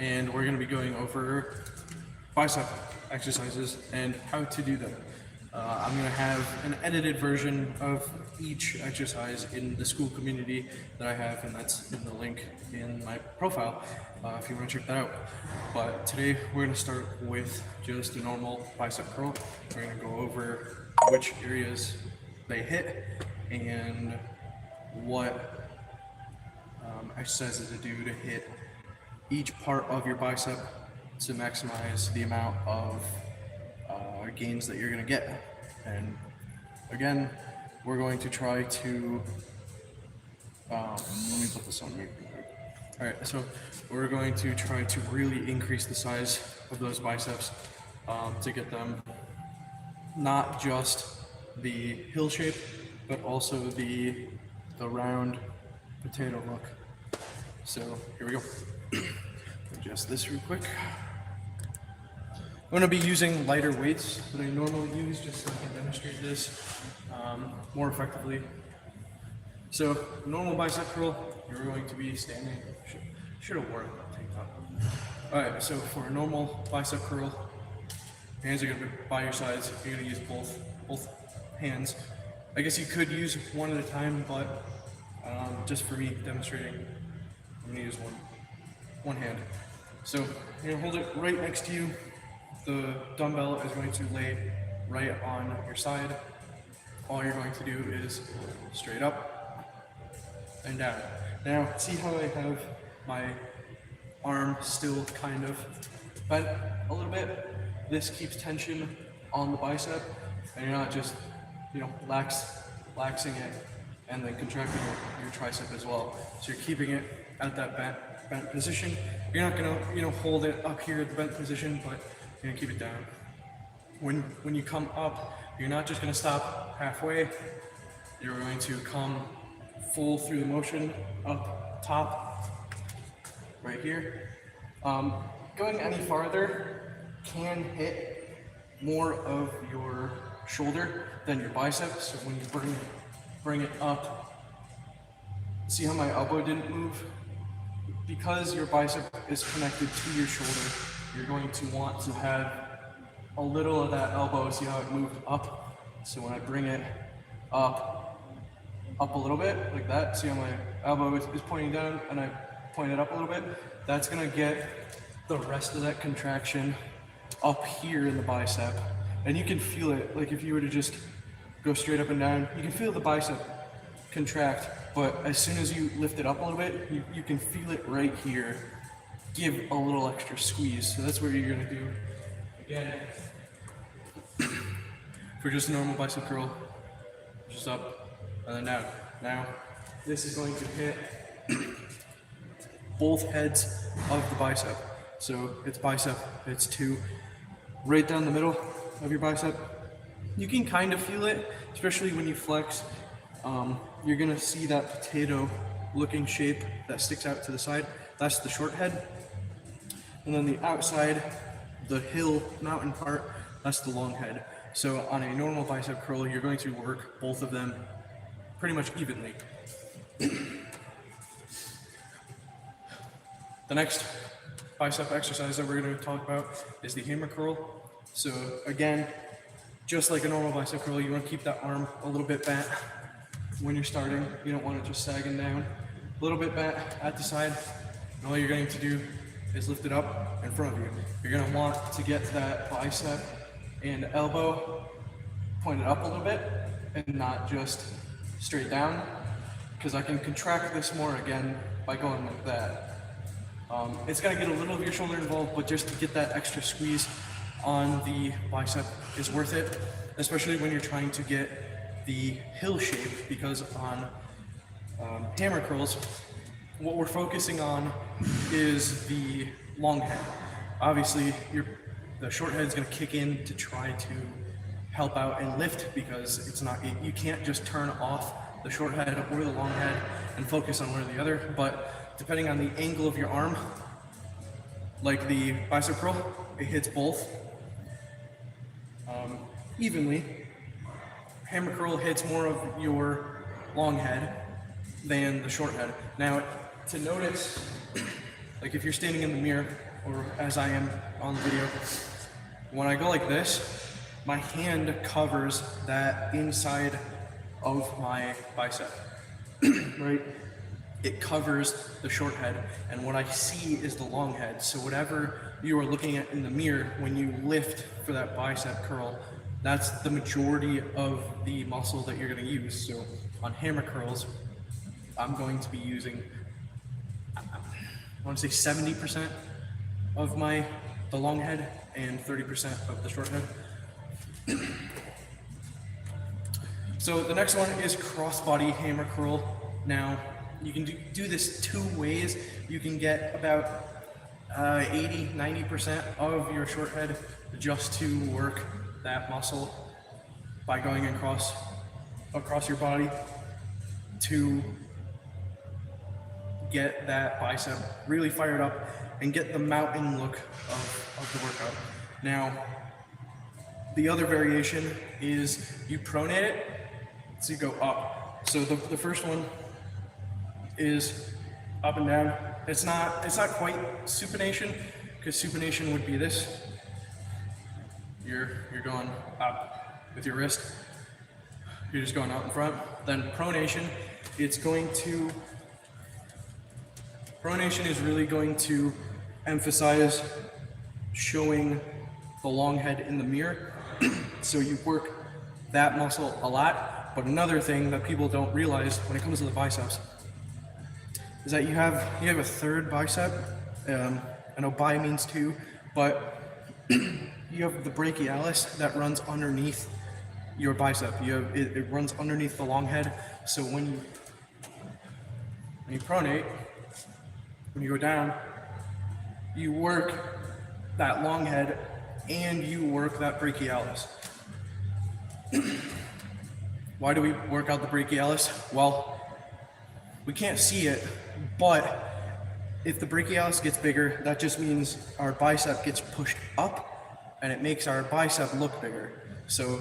and we're going to be going over bicep exercises and how to do them. I'm going to have an edited version of each exercise in the school community that I have, and that's in the link in my profile if you want to check that out. But today we're going to start with just a normal bicep curl. We're going to go over which areas they hit and what exercises to do to hit each part of your bicep to maximize the amount of gains that you're going to get. And again, we're going to try to let me put this on mute. All right, so we're going to try to really increase the size of those biceps to get them not just the hill shape, but also the round potato look. So here we go. Adjust this real quick. I'm going to be using lighter weights than I normally use just so I can demonstrate this more effectively. So normal bicep curl, you're going to be standing. Should have worn a tank top. All right, so for a normal bicep curl, hands are going to be by your sides. You're going to use both hands. I guess you could use one at a time, but just for me demonstrating, I'm going to use one hand. So you're going to hold it right next to you. The dumbbell is going to lay right on your side. All you're going to do is straight up and down. Now, see how I have my arm still kind of bent a little bit? This keeps tension on the bicep, and you're not just, laxing it and then contracting your tricep as well. So you're keeping it at that bent position. You're not gonna, hold it up here at the bent position, but you're gonna keep it down. When you come up, you're not just gonna stop halfway. You're going to come full through the motion up top, right here. Going any farther can hit more of your shoulder than your bicep. So when you bring it up, see how my elbow didn't move? Because your bicep is connected to your shoulder, you're going to want to have a little of that elbow. See how it moved up? So when I bring it up a little bit, like that, see how my elbow is pointing down and I point it up a little bit? That's gonna get the rest of that contraction up here in the bicep. And you can feel it, like if you were to just go straight up and down, you can feel the bicep contract, but as soon as you lift it up a little bit, you can feel it right here. Give a little extra squeeze. So that's what you're gonna do. Again, for just a normal bicep curl, just up and then down. Now, this is going to hit both heads of the bicep. So it's bicep, it's two, right down the middle of your bicep. You can kind of feel it, especially when you flex. You're gonna see that potato looking shape that sticks out to the side. That's the short head. And then the outside, the hill mountain part, that's the long head. So on a normal bicep curl, you're going to work both of them pretty much evenly. The next bicep exercise that we're going to talk about is the hammer curl. So again, just like a normal bicep curl, you want to keep that arm a little bit bent when you're starting. You don't want it just sagging down. A little bit bent at the side. And all you're going to do is lift it up in front of you. You're going to want to get that bicep and elbow pointed up a little bit and not just straight down, because I can contract this more again by going like that. It's going to get a little of your shoulder involved, but just to get that extra squeeze on the bicep is worth it, especially when you're trying to get the hill shape, because on hammer curls, what we're focusing on is the long head. Obviously, the short head is going to kick in to try to help out and lift, because you can't just turn off the short head or the long head and focus on one or the other. But depending on the angle of your arm, like the bicep curl, it hits both evenly. Hammer curl hits more of your long head than the short head. Now, to notice Like if you're standing in the mirror, or as I am on the video, when I go like this, my hand covers that inside of my bicep, right? It covers the short head, and what I see is the long head. So whatever you are looking at in the mirror when you lift for that bicep curl, that's the majority of the muscle that you're going to use. So on hammer curls, I'm going to be using, I want to say 70% of the long head and 30% of the short head. So the next one is crossbody hammer curl. Now, you can do this two ways. You can get about 80-90% of your short head just to work that muscle by going across your body to get that bicep really fired up and get the mountain look of the workout. Now, the other variation is you pronate it, so you go up. So the first one is up and down. It's not quite supination, because supination would be this. You're going up with your wrist. You're just going out in front. Then pronation, pronation is really going to emphasize showing the long head in the mirror. So you work that muscle a lot. But another thing that people don't realize when it comes to the biceps is that you have a third bicep. I know bi means two, but you have the brachialis that runs underneath your bicep. It runs underneath the long head. So when you pronate, when you go down, you work that long head and you work that brachialis. Why do we work out the brachialis? Well, we can't see it, but if the brachialis gets bigger, that just means our bicep gets pushed up and it makes our bicep look bigger. So,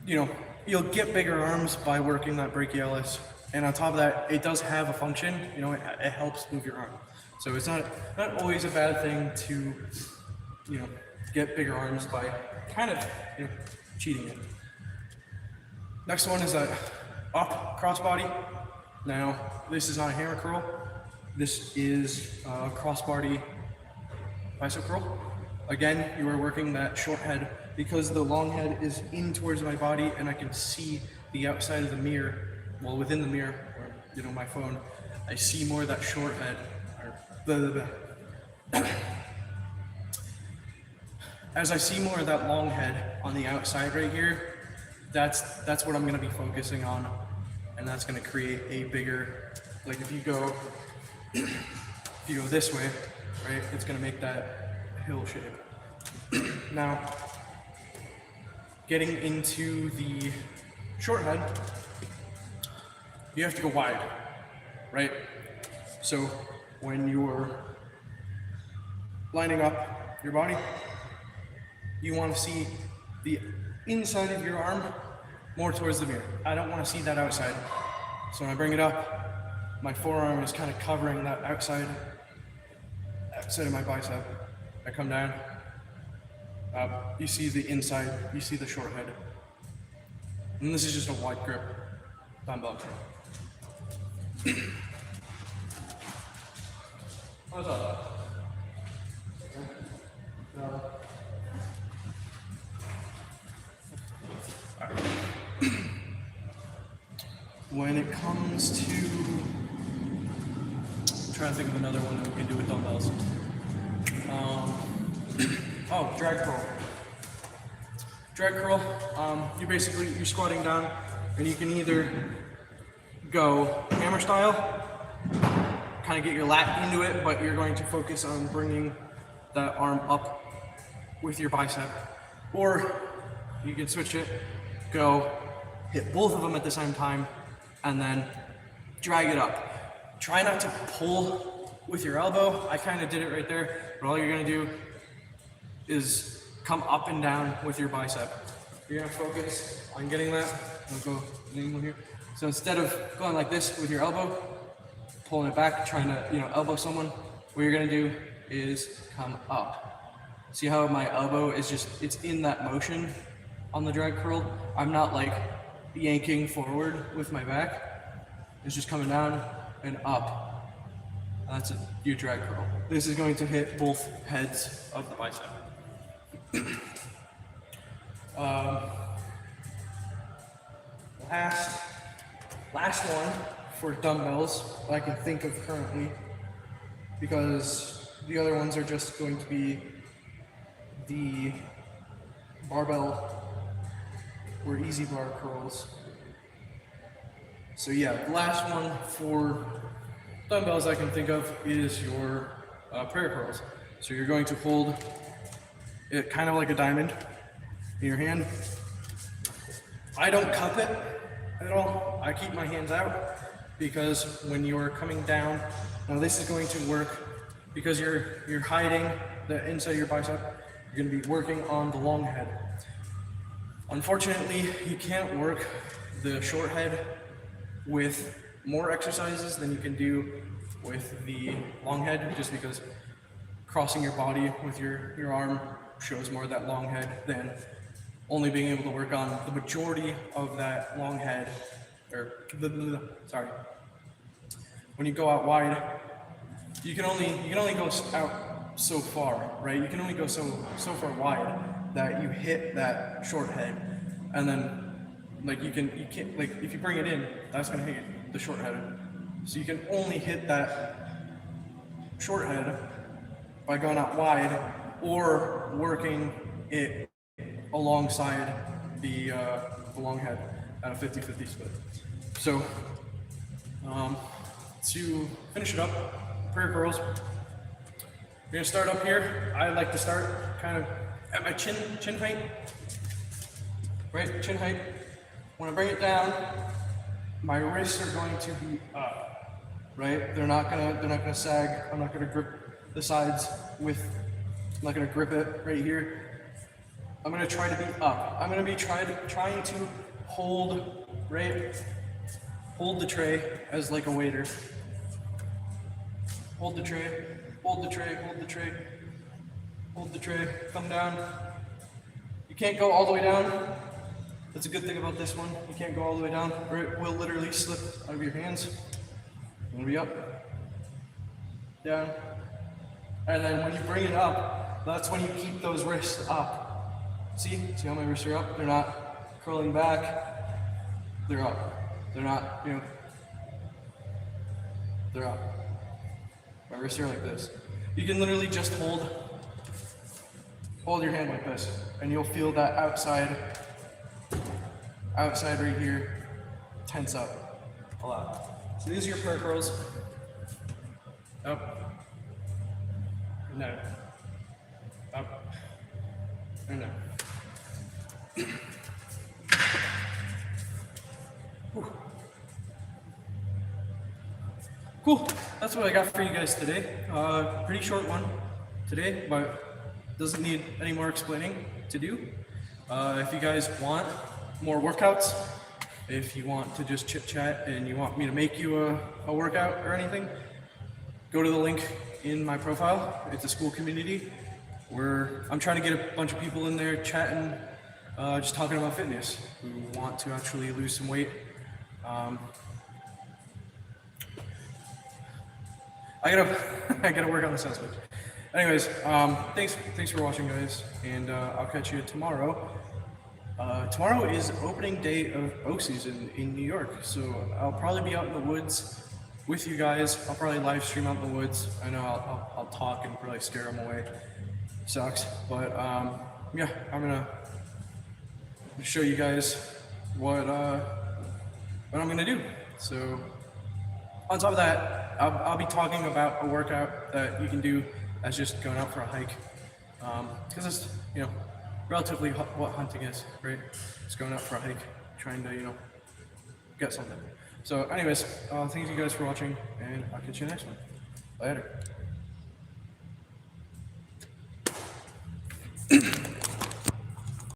you'll get bigger arms by working that brachialis. And on top of that, it does have a function, it helps move your arm. So it's not always a bad thing to, get bigger arms by kind of, cheating it. Next one is that up crossbody. Now, this is not a hammer curl. This is a crossbody bicep curl. Again, you are working that short head because the long head is in towards my body and I can see the outside of the mirror. Well, within the mirror, or my phone, I see more of that short head. As I see more of that long head on the outside right here, that's what I'm going to be focusing on, and that's going to create a bigger, like if you go this way, right, it's going to make that hill shape. Now, getting into the short head, you have to go wide, right? So when you're lining up your body, you want to see the inside of your arm more towards the mirror. I don't want to see that outside. So when I bring it up, my forearm is kind of covering that outside of my bicep. I come down, you see the inside, you see the short head. And this is just a wide grip dumbbell. How's that? When it comes to, I'm trying to think of another one that we can do with dumbbells. Drag curl. Drag curl, you're squatting down, and you can either go hammer style, kind of get your lat into it, but you're going to focus on bringing that arm up with your bicep. Or you can switch it, go hit both of them at the same time, and then drag it up. Try not to pull with your elbow. I kind of did it right there, but all you're gonna do is come up and down with your bicep. You're gonna focus on getting that. I'll go here. So instead of going like this with your elbow, pulling it back, trying to, elbow someone, what you're gonna do is come up. See how my elbow is it's in that motion on the drag curl? I'm not like yanking forward with my back. It's just coming down and up. That's your drag curl. This is going to hit both heads of the bicep. Last one for dumbbells I can think of currently, because the other ones are just going to be the barbell or easy bar curls. So yeah, the last one for dumbbells I can think of is your prayer curls. So you're going to hold it kind of like a diamond in your hand. I don't cup it at all. I keep my hands out because when you're coming down, now this is going to work because you're hiding the inside of your bicep. You're going to be working on the long head. Unfortunately, you can't work the short head with more exercises than you can do with the long head, just because crossing your body with your arm shows more of that long head than only being able to work on the majority of that long head, when you go out wide, you can only go out so far, right? You can only go so far wide that you hit that short head, and then like you can't like if you bring it in, that's gonna hit the short head. So you can only hit that short head by going out wide or working it alongside the long head at a 50-50 split. So to finish it up, prayer curls, you're gonna start up here. I like to start kind of at my chin height, right? Chin height. When I bring it down, my wrists are going to be up, right? They're not gonna sag. I'm not gonna grip the sides I'm not gonna grip it right here. I'm gonna try to be up. I'm gonna be trying to hold, right? Hold the tray as like a waiter. Hold the tray, hold the tray, hold the tray, hold the tray, come down. You can't go all the way down. That's a good thing about this one. You can't go all the way down, or it will literally slip out of your hands. You're gonna be up, down, and then when you bring it up, that's when you keep those wrists up. See how my wrists are up? They're not curling back. They're up. They're not, they're up. My wrists are like this. You can literally just hold your hand like this, and you'll feel that outside right here tense up a lot. So these are your prayer curls. Up, and down, up, and down. Cool, that's what I got for you guys today. Pretty short one today, but doesn't need any more explaining to do. If you guys want more workouts, if you want to just chit chat and you want me to make you a workout or anything, go to the link in my profile. It's a school community where I'm trying to get a bunch of people in there chatting, just talking about fitness, who want to actually lose some weight. I gotta work on the sound switch. Anyways, thanks for watching, guys, and I'll catch you tomorrow. Tomorrow is opening day of bow season in New York, so I'll probably be out in the woods with you guys. I'll probably live stream out in the woods. I know I'll talk and probably scare them away. Sucks, but yeah, I'm gonna show you guys what I'm gonna do. So on top of that, I'll be talking about a workout that you can do as just going out for a hike, because it's relatively what hunting is, right? Just going out for a hike, trying to get something. So anyways, thank you guys for watching, and I'll catch you next one. Later.